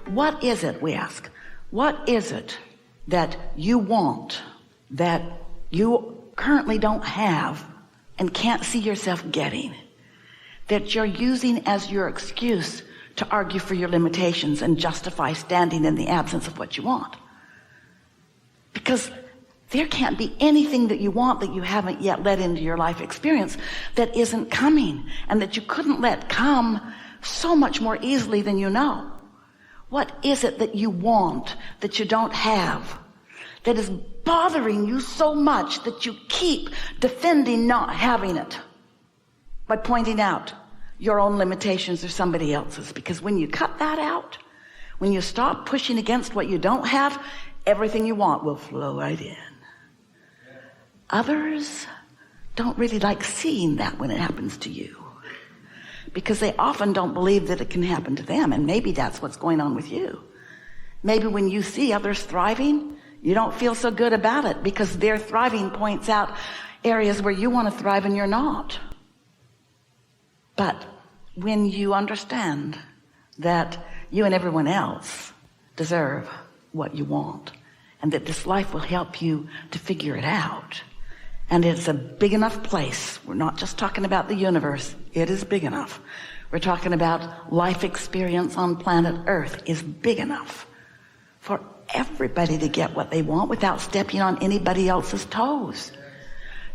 What is it, we ask, what is it that you want that you currently don't have and can't see yourself getting, that you're using as your excuse to argue for your limitations and justify standing in the absence of what you want? Because there can't be anything that you want that you haven't yet let into your life experience that isn't coming, and that you couldn't let come so much more easily than you know. What is it that you want that you don't have, that is bothering you so much that you keep defending not having it by pointing out your own limitations or somebody else's? Because when you cut that out, when you stop pushing against what you don't have, everything you want will flow right in. Others don't really like seeing that when it happens to you, because they often don't believe that it can happen to them. And maybe that's what's going on with you. Maybe when you see others thriving, you don't feel so good about it because their thriving points out areas where you want to thrive and you're not. But when you understand that you and everyone else deserve what you want, and that this life will help you to figure it out, and it's a big enough place. We're not just talking about the universe. It is big enough. We're talking about life experience on planet Earth is big enough for everybody to get what they want without stepping on anybody else's toes.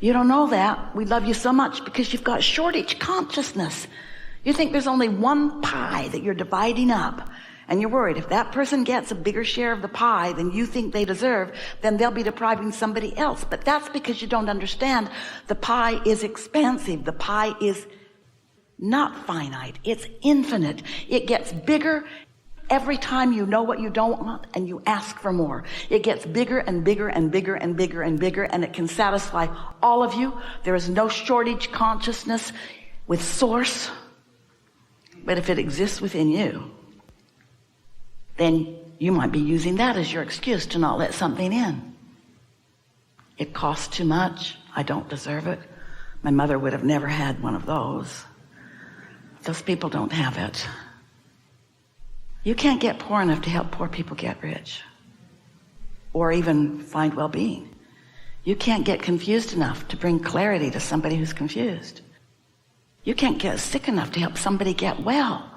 You don't know that. We love you so much because you've got shortage consciousness. You think there's only one pie that you're dividing up, and you're worried if that person gets a bigger share of the pie than you think they deserve, then they'll be depriving somebody else. But that's because you don't understand the pie is expansive. The pie is not finite. It's infinite. It gets bigger every time you know what you don't want and you ask for more. It gets bigger and bigger and bigger and bigger and bigger, and it can satisfy all of you. There is no shortage consciousness with source. But if it exists within you, then you might be using that as your excuse to not let something in. It costs too much. I don't deserve it. My mother would have never had one of those. Those people don't have it. You can't get poor enough to help poor people get rich or even find well-being. You can't get confused enough to bring clarity to somebody who's confused. You can't get sick enough to help somebody get well,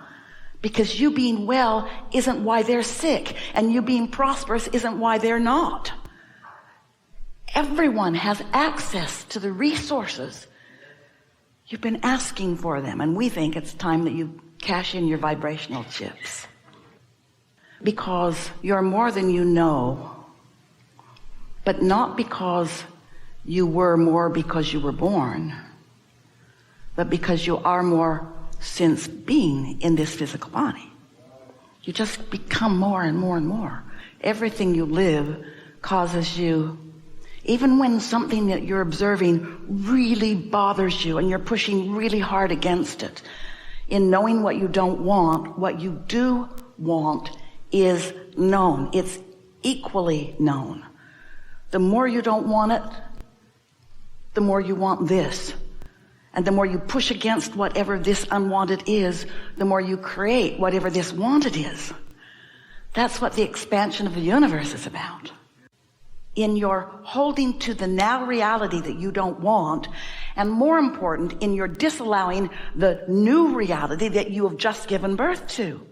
because you being well isn't why they're sick, and you being prosperous isn't why they're not. Everyone has access to the resources. You've been asking for them, and we think it's time that you cash in your vibrational chips, because you're more than you know, but not because you were more because you were born, but because you are more since being in this physical body. You just become more and more and more. Everything you live causes you, even when something that you're observing really bothers you and you're pushing really hard against it, in knowing what you don't want, what you do want is known. It's equally known. The more you don't want it, the more you want this. And the more you push against whatever this unwanted is, the more you create whatever this wanted is. That's what the expansion of the universe is about. In your holding to the now reality that you don't want, and more important, in your disallowing the new reality that you have just given birth to.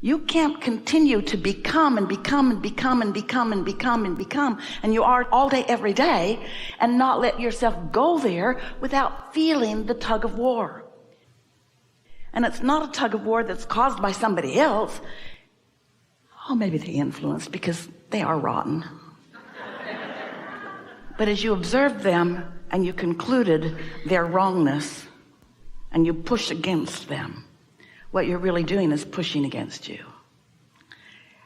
You can't continue to become and become and become and become and become and become, and you are all day, every day, and not let yourself go there without feeling the tug of war. And it's not a tug of war that's caused by somebody else. Oh, maybe they influenced because they are rotten. But as you observed them and you concluded their wrongness and you push against them, what you're really doing is pushing against you.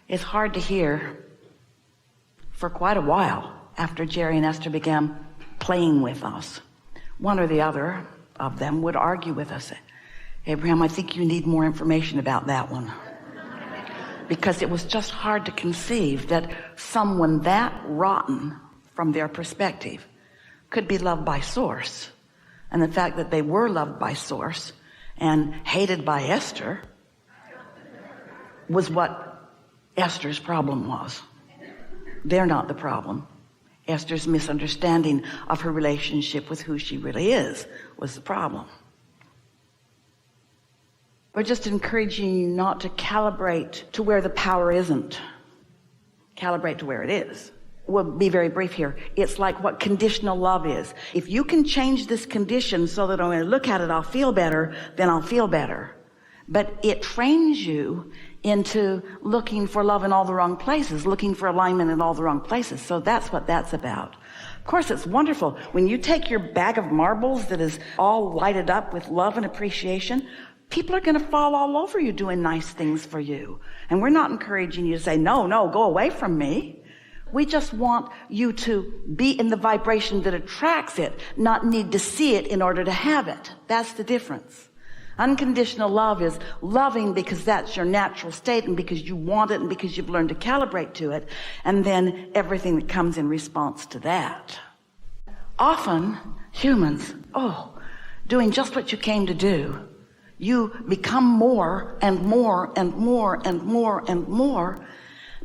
It's hard to hear for quite a while after Jerry and Esther began playing with us. One or the other of them would argue with us. Abraham, I think you need more information about that one. Because it was just hard to conceive that someone that rotten from their perspective could be loved by source. And the fact that they were loved by source and hated by Esther was what Esther's problem was. They're not the problem. Esther's misunderstanding of her relationship with who she really is was the problem. We're just encouraging you not to calibrate to where the power isn't. Calibrate to where it is. We'll be very brief here. It's like what conditional love is. If you can change this condition so that when I look at it, I'll feel better, then I'll feel better. But it trains you into looking for love in all the wrong places, looking for alignment in all the wrong places. So that's what that's about. Of course, it's wonderful. When you take your bag of marbles that is all lighted up with love and appreciation, people are going to fall all over you doing nice things for you. And we're not encouraging you to say, no, go away from me. We just want you to be in the vibration that attracts it, not need to see it in order to have it. That's the difference. Unconditional love is loving because that's your natural state and because you want it and because you've learned to calibrate to it, and then everything that comes in response to that. Often, humans, doing just what you came to do, you become more and more and more and more and more,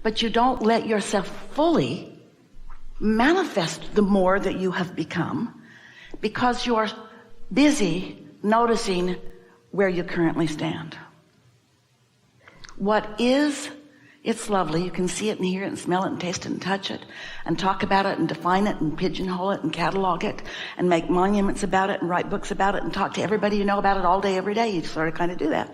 but you don't let yourself fully manifest the more that you have become because you are busy noticing where you currently stand. What is, it's lovely. You can see it and hear it and smell it and taste it and touch it and talk about it and define it and pigeonhole it and catalog it and make monuments about it and write books about it and talk to everybody you know about it all day, every day. You sort of kind of do that.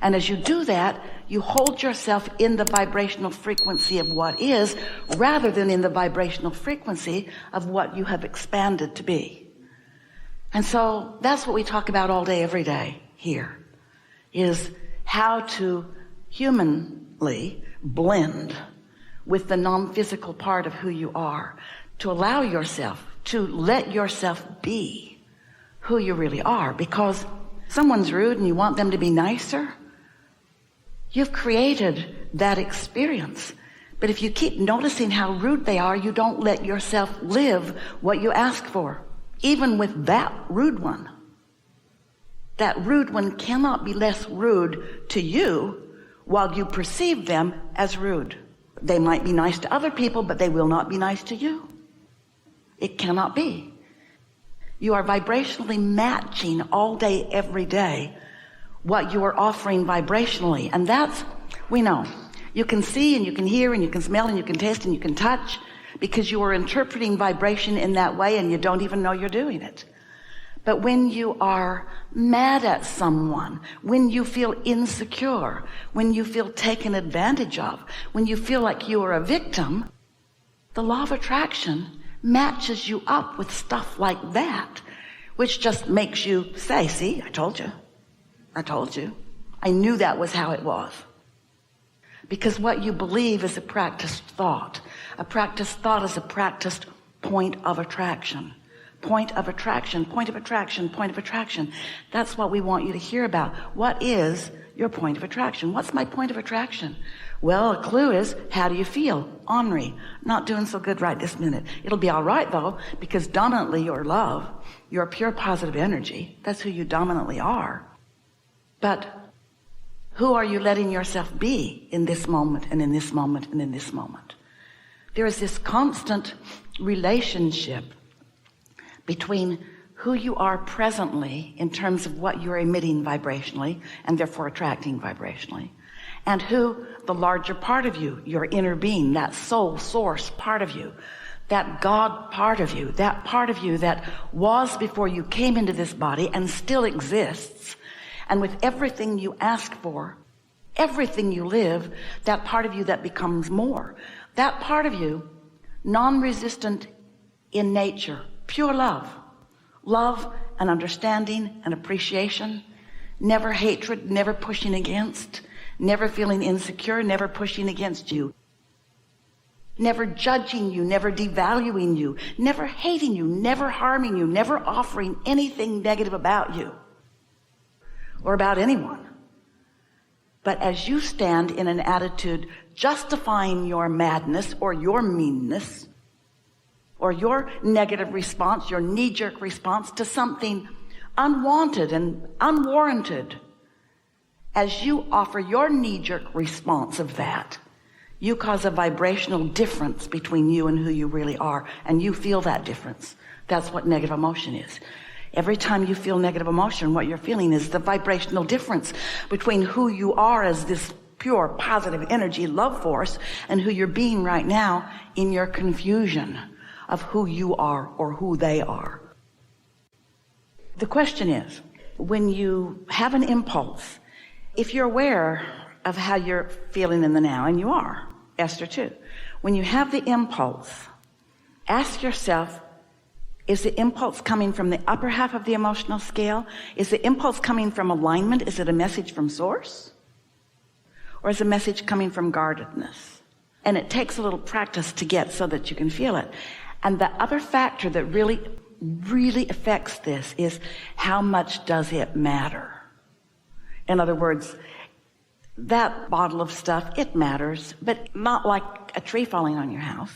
And as you do that, you hold yourself in the vibrational frequency of what is rather than in the vibrational frequency of what you have expanded to be. And so that's what we talk about all day, every day here, is how to humanly blend with the non-physical part of who you are, to allow yourself, to let yourself be who you really are. Because someone's rude and you want them to be nicer, you've created that experience. But if you keep noticing how rude they are, you don't let yourself live what you ask for, even with that rude one. That rude one cannot be less rude to you while you perceive them as rude. They might be nice to other people, but they will not be nice to you. It cannot be. You are vibrationally matching all day, every day, what you are offering vibrationally. And that's, we know. You can see and you can hear and you can smell and you can taste and you can touch because you are interpreting vibration in that way and you don't even know you're doing it. But when you are mad at someone, when you feel insecure, when you feel taken advantage of, when you feel like you are a victim, the law of attraction matches you up with stuff like that, which just makes you say, see, I told you. I knew that was how it was. Because what you believe is a practiced thought. A practiced thought is a practiced point of attraction. Point of attraction, point of attraction, point of attraction. That's what we want you to hear about. What is your point of attraction? What's my point of attraction? Well, a clue is, how do you feel? Ornery. Not doing so good right this minute. It'll be all right, though, because dominantly you're love. You're pure positive energy. That's who you dominantly are. But who are you letting yourself be in this moment and in this moment and in this moment? There is this constant relationship between who you are presently in terms of what you're emitting vibrationally and therefore attracting vibrationally, and who the larger part of you, your inner being, that soul source part of you, that God part of you, that part of you that was before you came into this body and still exists, and with everything you ask for, everything you live, that part of you that becomes more, that part of you, non-resistant in nature, pure love and understanding and appreciation, never hatred, never pushing against, never feeling insecure, never pushing against you, never judging you, never devaluing you, never hating you, never harming you, never offering anything negative about you or about anyone. But as you stand in an attitude justifying your madness or your meanness or your negative response, your knee-jerk response to something unwanted and unwarranted as you offer your knee-jerk response of that, you cause a vibrational difference between you and who you really are, and you feel that difference. That's what negative emotion is. Every time you feel negative emotion, what you're feeling is the vibrational difference between who you are as this pure positive energy love force and who you're being right now in your confusion of who you are or who they are. The question is, when you have an impulse, if you're aware of how you're feeling in the now, and you are, Esther too, when you have the impulse, ask yourself, is the impulse coming from the upper half of the emotional scale? Is the impulse coming from alignment? Is it a message from source? Or is a message coming from guardedness? And it takes a little practice to get so that you can feel it. And the other factor that really affects this is, how much does it matter? In other words, that bottle of stuff, it matters, but not like a tree falling on your house.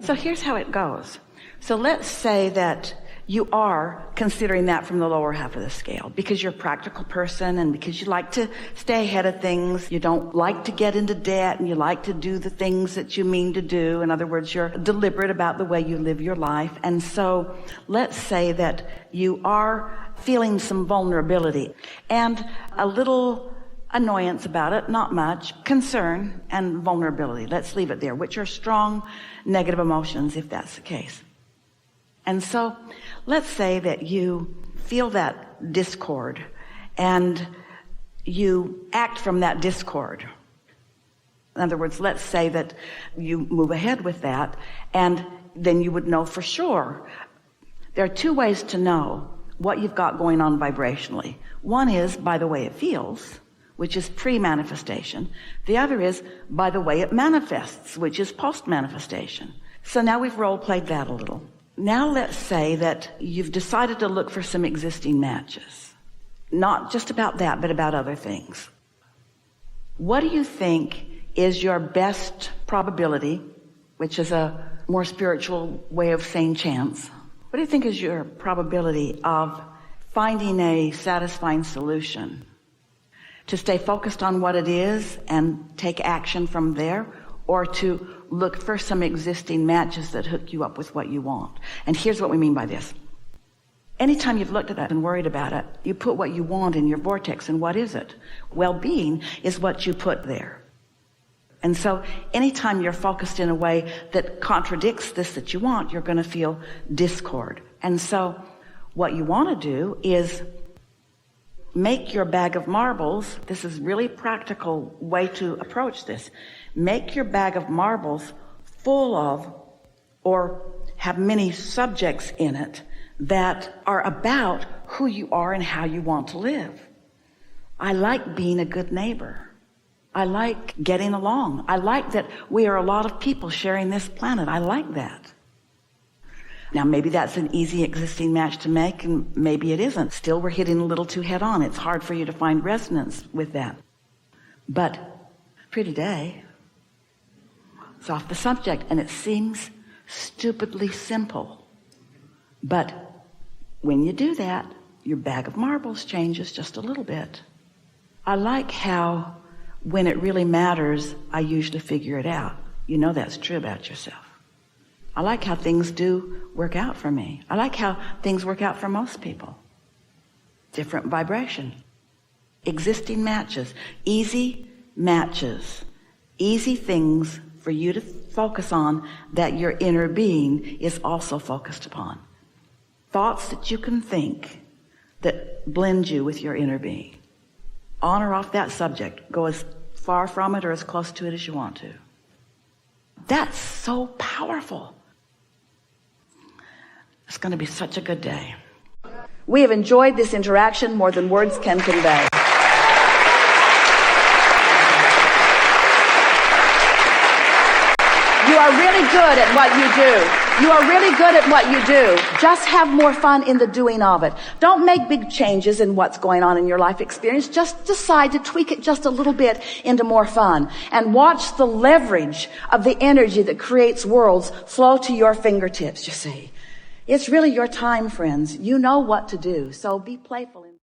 So here's how it goes. So let's say that you are considering that from the lower half of the scale because you're a practical person and because you like to stay ahead of things. You don't like to get into debt and you like to do the things that you mean to do. In other words, you're deliberate about the way you live your life. And so let's say that you are feeling some vulnerability and a little annoyance about it, not much, concern and vulnerability. Let's leave it there, which are strong negative emotions if that's the case. And so let's say that you feel that discord and you act from that discord. In other words, let's say that you move ahead with that, and then you would know for sure. There are two ways to know what you've got going on vibrationally. One is by the way it feels, which is pre-manifestation. The other is by the way it manifests, which is post-manifestation. So now we've role-played that a little. Now let's say that you've decided to look for some existing matches. Not just about that, but about other things. What do you think is your best probability, which is a more spiritual way of saying chance? What do you think is your probability of finding a satisfying solution? To stay focused on what it is and take action from there, or to look for some existing matches that hook you up with what you want? And here's what we mean by this. Anytime you've looked at that and worried about it, you put what you want in your vortex, and what is it? Well-being is what you put there. And so anytime you're focused in a way that contradicts this that you want, you're going to feel discord. And so what you want to do is make your bag of marbles. This is really practical way to approach this. Make your bag of marbles full of, or have many subjects in it that are about who you are and how you want to live. I like being a good neighbor. I like getting along. I like that we are a lot of people sharing this planet. I like that. Now, maybe that's an easy existing match to make, and maybe it isn't. Still, we're hitting a little too head on. It's hard for you to find resonance with that. But pretty day, it's off the subject, and it seems stupidly simple. But when you do that, your bag of marbles changes just a little bit. I like how when it really matters, I usually figure it out. You know that's true about yourself. I like how things do work out for me. I like how things work out for most people. Different vibration. Existing matches. Easy matches. Easy things for you to focus on that your inner being is also focused upon. Thoughts that you can think that blend you with your inner being. On or off that subject. Go as far from it or as close to it as you want to. That's so powerful. It's going to be such a good day. We have enjoyed this interaction more than words can convey. You are really good at what you do. You are really good at what you do. Just have more fun in the doing of it. Don't make big changes in what's going on in your life experience. Just decide to tweak it just a little bit into more fun. And watch the leverage of the energy that creates worlds flow to your fingertips, you see. It's really your time, friends. You know what to do. So be playful.